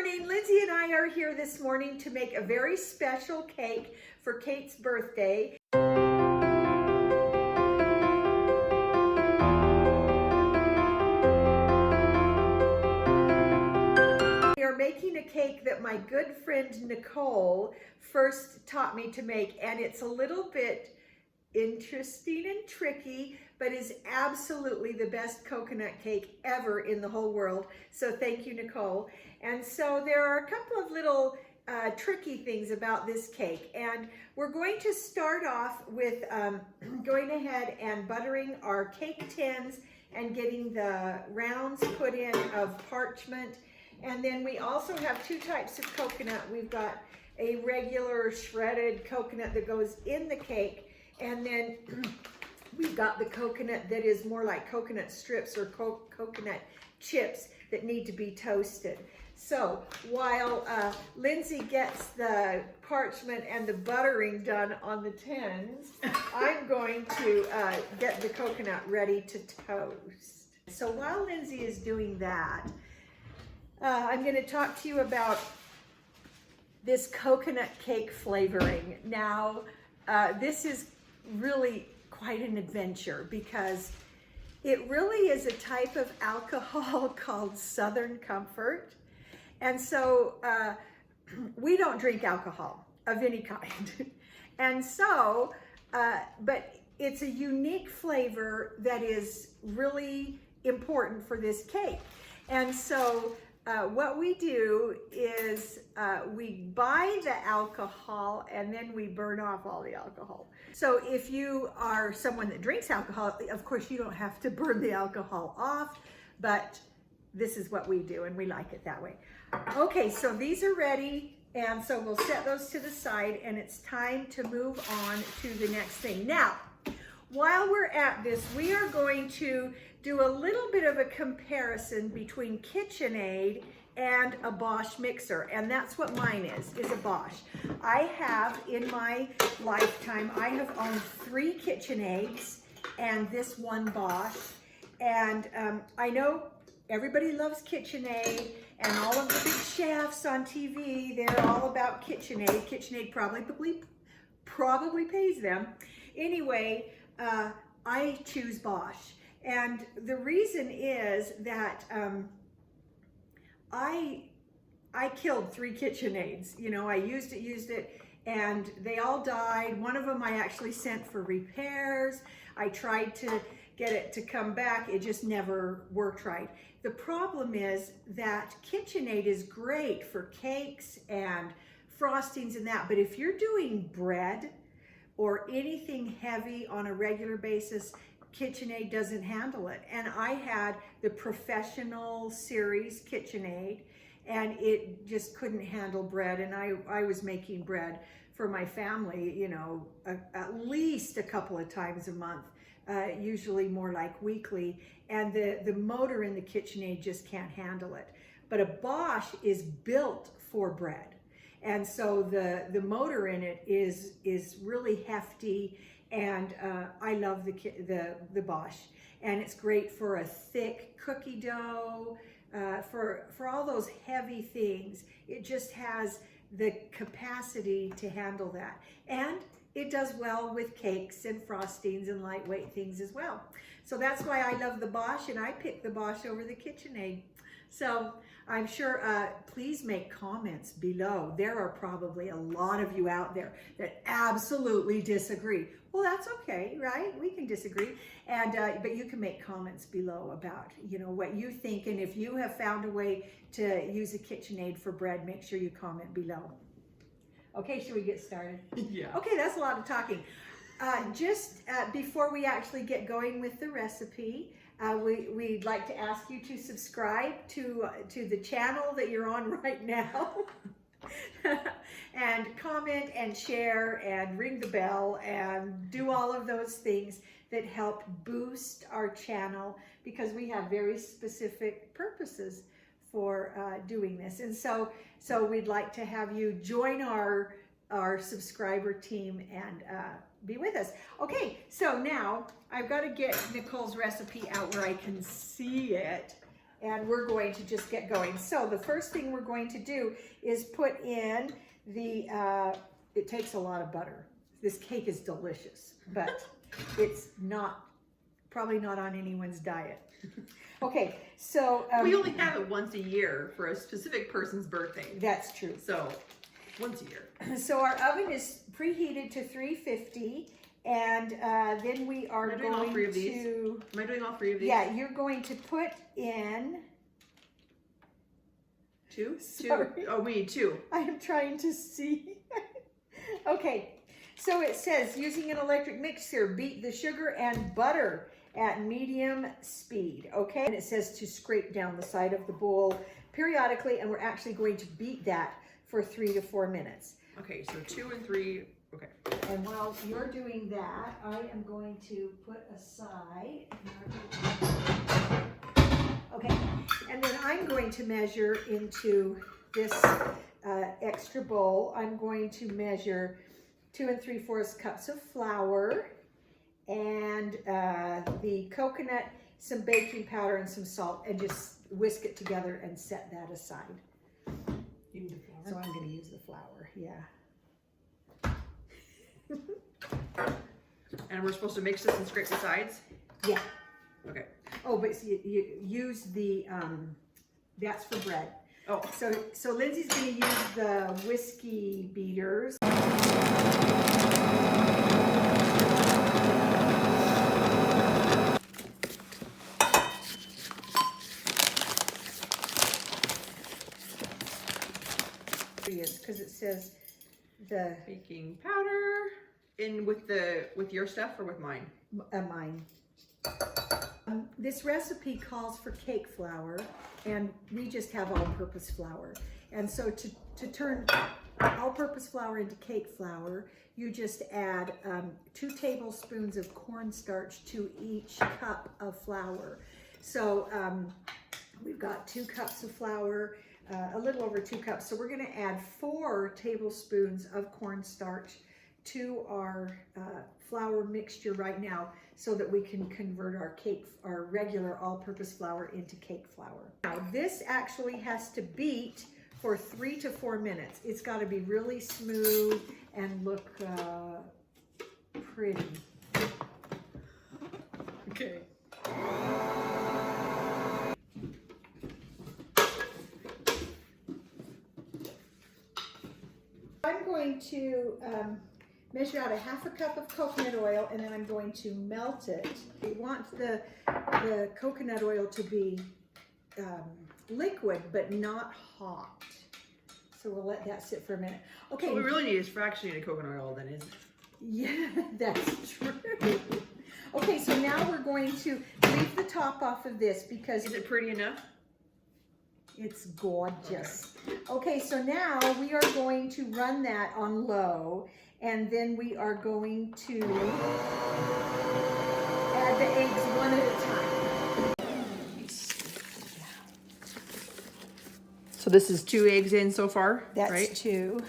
morning. Lindsay and I are here this morning to make a very special cake for Kate's birthday. We are making a cake that my good friend Nicole first taught me to make, and it's a little bit interesting and tricky, but is absolutely the best coconut cake ever in the whole world. So thank you, Nicole. And so there are a couple of little tricky things about this cake, and we're going to start off with going ahead and buttering our cake tins and getting the rounds put in of parchment. And then we also have two types of coconut. We've got a regular shredded coconut that goes in the cake, and then we've got the coconut that is more like coconut strips or coconut chips that need to be toasted. So while Lindsay gets the parchment and the buttering done on the tins, I'm going to get the coconut ready to toast. So while Lindsay is doing that, I'm going to talk to you about this coconut cake flavoring. Now, this is really quite an adventure because it really is a type of alcohol called Southern Comfort. And so we don't drink alcohol of any kind. And so, but it's a unique flavor that is really important for this cake. And so what we do is we buy the alcohol and then we burn off all the alcohol. So if you are someone that drinks alcohol, of course you don't have to burn the alcohol off, but this is what we do and we like it that way. Okay, so these are ready, and so we'll set those to the side, and it's time to move on to the next thing. Now, while we're at this, we are going to do a little bit of a comparison between Kitchenaid and a Bosch mixer, and that's what mine is a Bosch. I have, in my lifetime, I have owned 3 Kitchenaids and this one Bosch, and I know everybody loves Kitchenaid, and all of the big chefs on TV, they're all about Kitchenaid. Kitchenaid probably pays them. Anyway, I choose Bosch. And the reason is that I killed 3 Kitchenaids. You know, I used it, and they all died. One of them I actually sent for repairs. I tried to get it to come back. It just never worked right. The problem is that Kitchenaid is great for cakes and frostings and that, but if you're doing bread or anything heavy on a regular basis, Kitchenaid doesn't handle it. And I had the professional series Kitchenaid, and it just couldn't handle bread. And I was making bread for my family, you know, at least a couple of times a month, usually more like weekly. And the motor in the Kitchenaid just can't handle it. But a Bosch is built for bread. And so the motor in it is really hefty, and I love the Bosch. And it's great for a thick cookie dough, for all those heavy things. It just has the capacity to handle that. And it does well with cakes and frostings and lightweight things as well. So that's why I love the Bosch, and I picked the Bosch over the Kitchenaid. So I'm sure, please make comments below. There are probably a lot of you out there that absolutely disagree. Well, that's okay, right? We can disagree. And, but you can make comments below about, you know, what you think. And if you have found a way to use a Kitchenaid for bread, make sure you comment below. Okay, should we get started? Yeah. Okay, that's a lot of talking. Just before we actually get going with the recipe, we'd like to ask you to subscribe to the channel that you're on right now. And comment and share and ring the bell and do all of those things that help boost our channel, because we have very specific purposes for doing this. And so we'd like to have you join our subscriber team and be with us. Okay, so now I've got to get Nicole's recipe out where I can see it. and we're going to just get going. So the first thing we're going to do is put in the, it takes a lot of butter. This cake is delicious, but it's not, probably not on anyone's diet. Okay, so we only have it once a year for a specific person's birthday. That's true. So once a year. So our oven is preheated to 350, and then we are going all three of to. These? Am I doing all three of these? Yeah, you're going to put in. Two? Sorry. Two. Oh, we need two. I am trying to see. Okay, so it says using an electric mixer, beat the sugar and butter at medium speed, okay? And it says to scrape down the side of the bowl periodically, and we're actually going to beat that for 3 to 4 minutes. Okay, so 2 and 3, okay. And while you're doing that, I am going to put aside, okay, and then I'm going to measure into this extra bowl. I'm going to measure 2 3/4 cups of flour, and the coconut, some baking powder, and some salt, and just whisk it together and set that aside. You need the flour? So I'm going to use the flour, yeah. And we're supposed to mix this and scrape the sides? Yeah. Okay. Oh, but you use the, that's for bread. Oh. So Lindsay's going to use the whiskey beaters. Because it says the Baking powder in with your stuff or with mine? Mine. This recipe calls for cake flour, and we just have all-purpose flour. And so to turn all-purpose flour into cake flour, you just add 2 tablespoons of cornstarch to each cup of flour. So we've got 2 cups of flour, a little over 2 cups. So we're going to add 4 tablespoons of cornstarch to our flour mixture right now, so that we can convert our regular all-purpose flour into cake flour. Now this actually has to beat for 3 to 4 minutes. It's got to be really smooth and look pretty. Okay. I'm going to measure out a 1/2 cup of coconut oil, and then I'm going to melt it. We want the coconut oil to be liquid, but not hot. So we'll let that sit for a minute. Okay. What we really need is fractionated coconut oil then, isn't it? Yeah, that's true. Okay, so now we're going to leave the top off of this because... Is it pretty enough? It's gorgeous. Okay, so now we are going to run that on low, and then we are going to add the eggs one at a time. So this is 2 eggs in so far, That's right? 2,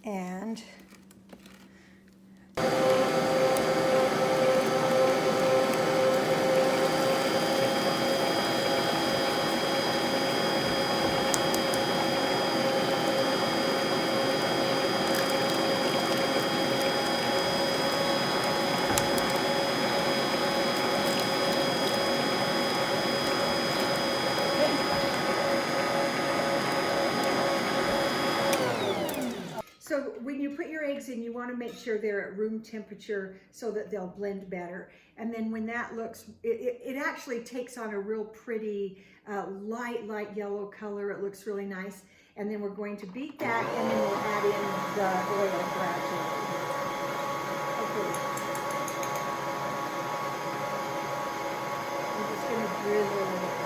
and... So when you put your eggs in, you want to make sure they're at room temperature so that they'll blend better. And then when that looks, it actually takes on a real pretty light yellow color. It looks really nice. And then we're going to beat that, and then we'll add in the oil gradually. Okay. I'm just going to drizzle it.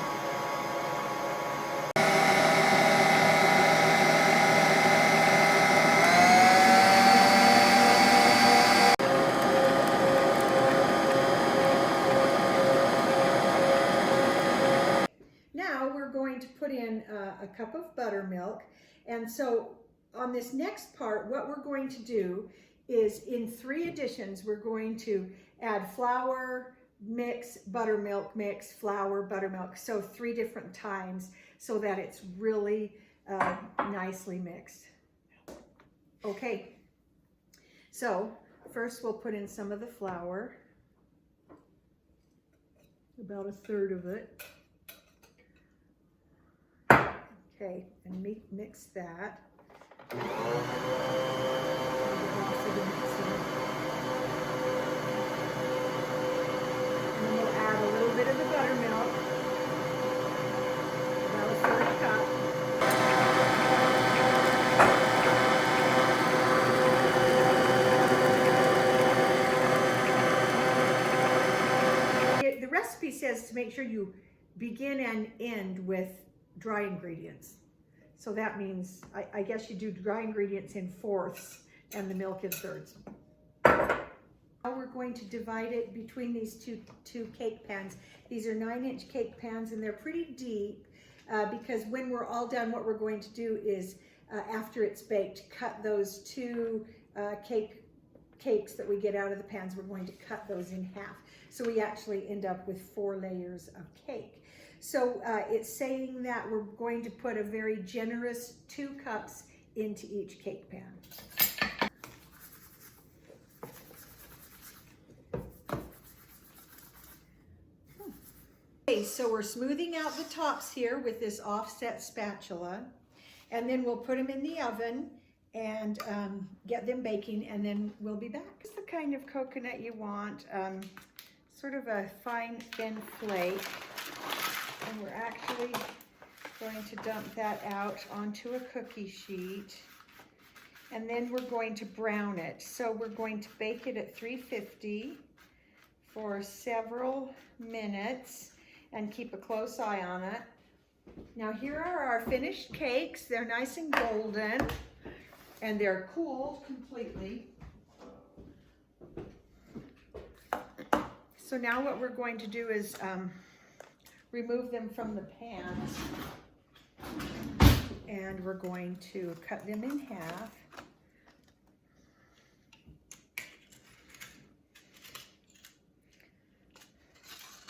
To put in a cup of buttermilk. And so on this next part, what we're going to do is in 3 additions, we're going to add flour, mix, buttermilk mix, flour, buttermilk. So 3 different times so that it's really nicely mixed. Okay, so first we'll put in some of the flour, about 1/3 of it. Okay, and mix that. And then we'll add a little bit of the buttermilk, about 1/3 cup. The recipe says to make sure you begin and end with dry ingredients. So that means, I guess you do dry ingredients in 4ths and the milk in 1/3s. Now we're going to divide it between these two cake pans. These are 9-inch cake pans and they're pretty deep because when we're all done, what we're going to do is, after it's baked, cut those 2 cakes that we get out of the pans, we're going to cut those in half. So we actually end up with 4 layers of cake. So it's saying that we're going to put a very generous 2 cups into each cake pan. Okay, so we're smoothing out the tops here with this offset spatula, and then we'll put them in the oven and get them baking, and then we'll be back. It's the kind of coconut you want, sort of a fine, thin flake. And we're actually going to dump that out onto a cookie sheet. And then we're going to brown it. So we're going to bake it at 350 for several minutes and keep a close eye on it. Now here are our finished cakes. They're nice and golden and they're cooled completely. So now what we're going to do is remove them from the pans, and we're going to cut them in half.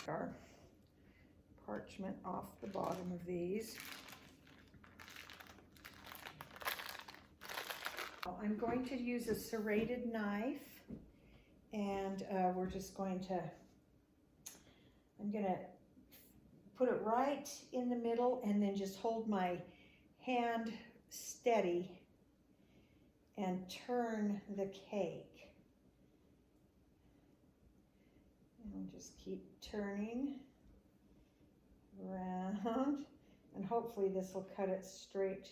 Our parchment off the bottom of these. I'm going to use a serrated knife, and we're just going to, I'm going to put it right in the middle and then just hold my hand steady and turn the cake. And just keep turning around, and hopefully this will cut it straight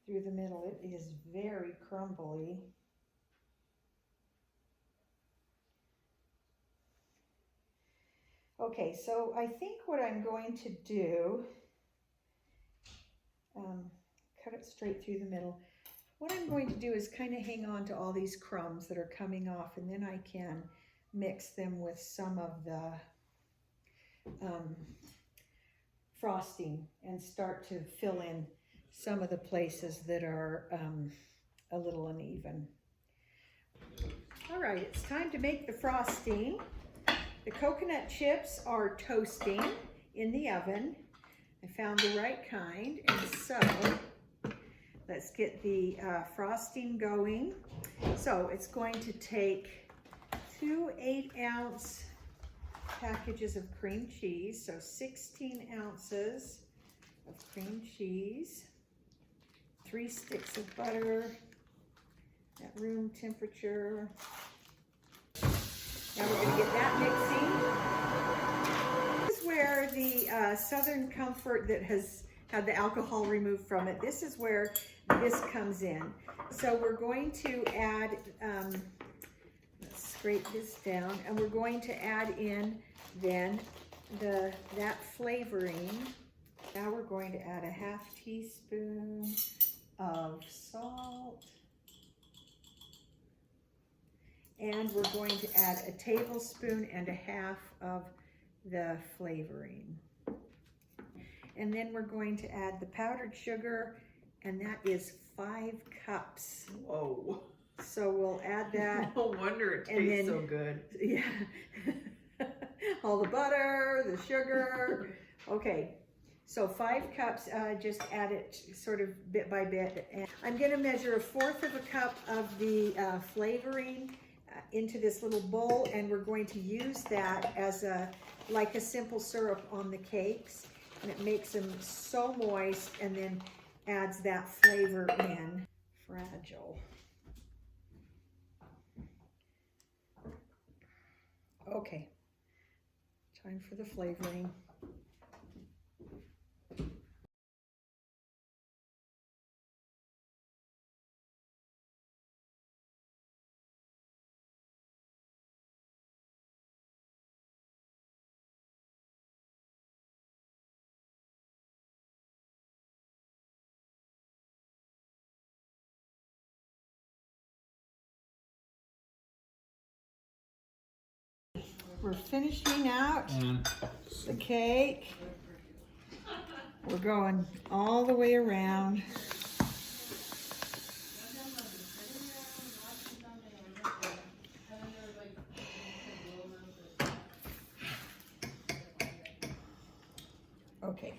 through the middle. It is very crumbly. Okay, so I think what I'm going to do, cut it straight through the middle. What I'm going to do is kind of hang on to all these crumbs that are coming off, and then I can mix them with some of the frosting and start to fill in some of the places that are a little uneven. All right, it's time to make the frosting. The coconut chips are toasting in the oven. I found the right kind, and so let's get the frosting going. So it's going to take 2 8-ounce packages of cream cheese, so 16 ounces of cream cheese, 3 sticks of butter at room temperature. Now we're going to get that mixing. This is where the Southern Comfort that has had the alcohol removed from it, this is where this comes in. So we're going to add, let's scrape this down, and we're going to add in then that flavoring. Now we're going to add a 1/2 teaspoon of salt. And we're going to add a 1.5 tablespoons of the flavoring. And then we're going to add the powdered sugar, and that is 5 cups. Whoa. So we'll add that. No wonder it And tastes then- so good. Yeah. All the butter, the sugar. Okay. So 5 cups, just add it sort of bit by bit. And I'm going to measure 1/4 of a cup of the flavoring into this little bowl, and we're going to use that as like a simple syrup on the cakes, and it makes them so moist, and then adds that flavor in. Fragile. Okay, time for the flavoring. We're finishing out the cake. We're going all the way around. Okay,